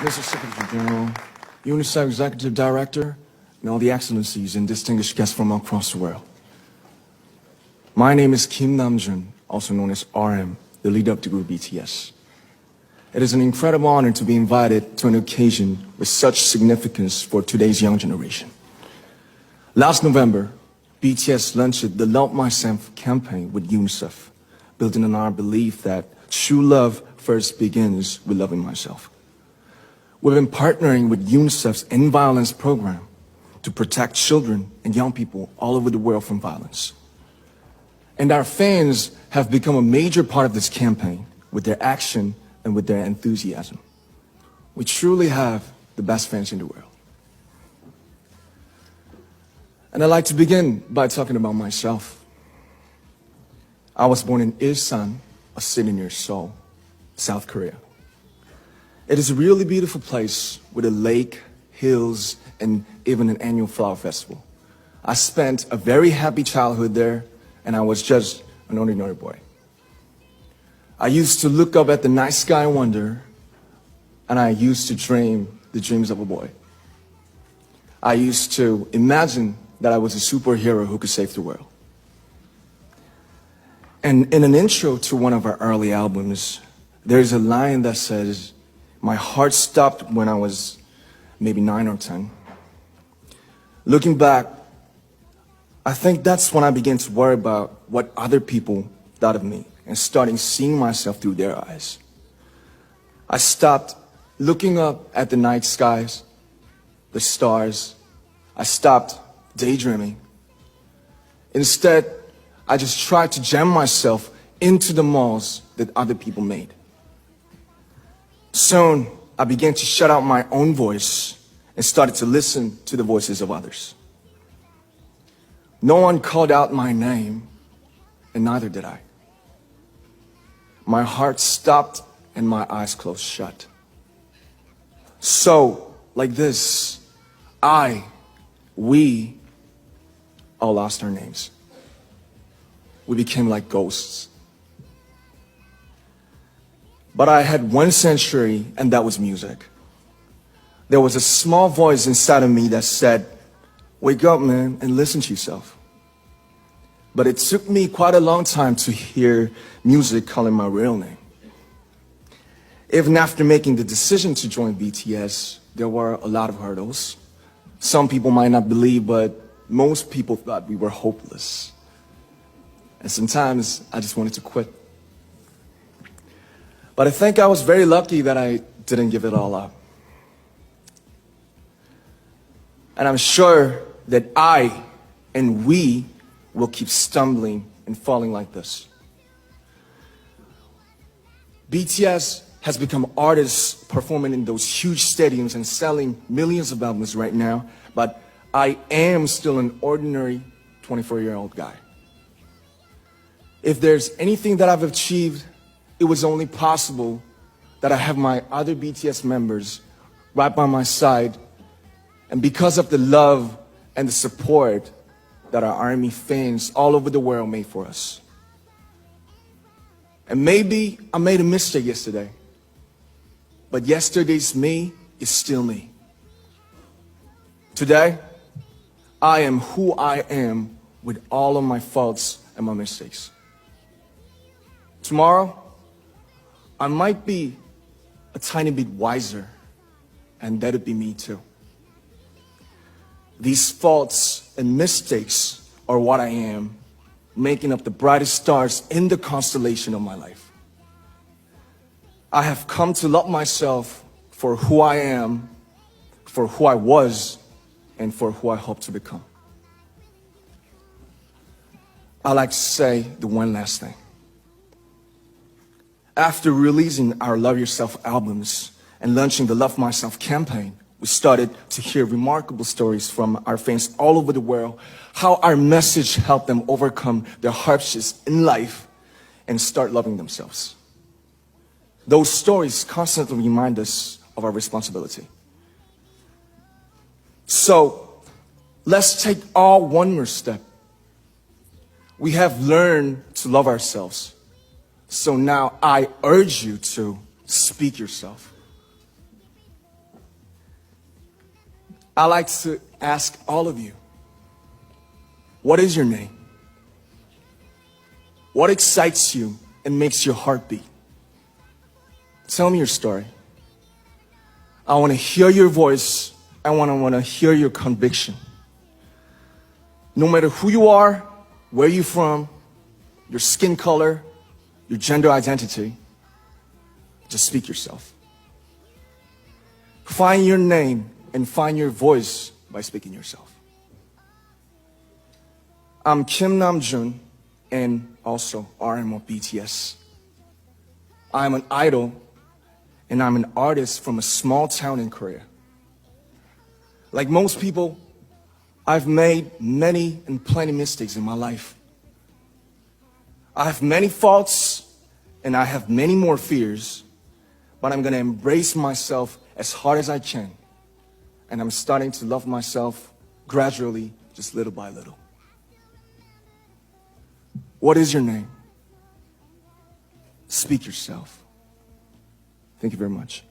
Mr. Secretary General, UNICEF Executive Director, and all the excellencies and distinguished guests from across the world. My name is Nam-joon, also known as RM, the leader of the group BTS. It is an incredible honor to be invited to an occasion with such significance for today's young generation. Last November, BTS launched the Love Myself campaign with UNICEF, building on our belief that true love first begins with loving myself. We've been partnering with UNICEF's End Violence program to protect children and young people all over the world from violence. And our fans have become a major part of this campaign with their action and with their enthusiasm. We truly have the best fans in the world. And I'd like to begin by talking about myself. I was born in Ilsan, a city near Seoul, South Korea. It is a really beautiful place with a lake, hills, and even an annual flower festival. I spent a very happy childhood there, and I was just an ordinary boy. I used to look up at the night sky and wonder, and I used to dream the dreams of a boy. I used to imagine that I was a superhero who could save the world. And in an intro to one of our early albums, there's a line that says, "My heart stopped when I was maybe 9 or 10. Looking back, I think that's when I began to worry about what other people thought of me and starting seeing myself through their eyes. I stopped looking up at the night skies, the stars. I stopped daydreaming. Instead, I just tried to jam myself into the malls that other people made. Soon, I began to shut out my own voice and started to listen to the voices of others. No one called out my name, and neither did I. My heart stopped and my eyes closed shut. So, like this, we all lost our names. We became like ghosts. But I had one sanctuary, and that was music. There was a small voice inside of me that said, "Wake up, man, and listen to yourself." But it took me quite a long time to hear music calling my real name. Even after making the decision to join BTS, there were a lot of hurdles. Some people might not believe, but most people thought we were hopeless. And sometimes I just wanted to quit. But I think I was very lucky that I didn't give it all up. And I'm sure that I and we will keep stumbling and falling like this. BTS has become artists performing in those huge stadiums and selling millions of albums right now, but I am still an ordinary 24-year-old guy. If there's anything that I've achieved, it was only possible that I have my other BTS members right by my side, and because of the love and the support that our ARMY fans all over the world made for us. And maybe I made a mistake yesterday, but yesterday's me is still me. Today, I am who I am with all of my faults and my mistakes. Tomorrow, I might be a tiny bit wiser, and that'd be me too. These faults and mistakes are what I am, making up the brightest stars in the constellation of my life. I have come to love myself for who I am, for who I was, and for who I hope to become. I'd like to say the one last thing. After releasing our Love Yourself albums and launching the Love Myself campaign, we started to hear remarkable stories from our fans all over the world, how our message helped them overcome their hardships in life and start loving themselves. Those stories constantly remind us of our responsibility. So, let's take all one more step. We have learned to love ourselves. So now I urge you to speak yourself. I like to ask all of you, what is your name? What excites you and makes your heart beat? Tell me your story. I want to hear your voice. I want to hear your conviction. No matter who you are, where you're from, your skin color, your gender identity, just speak yourself. Find your name and find your voice by speaking yourself. I'm Kim Nam-joon and also RM of BTS. I'm an idol and I'm an artist from a small town in Korea. Like most people, I've made many and plenty mistakes in my life. I have many faults and I have many more fears, but I'm gonna embrace myself as hard as I can. And I'm starting to love myself gradually, just little by little. What is your name? Speak yourself. Thank you very much.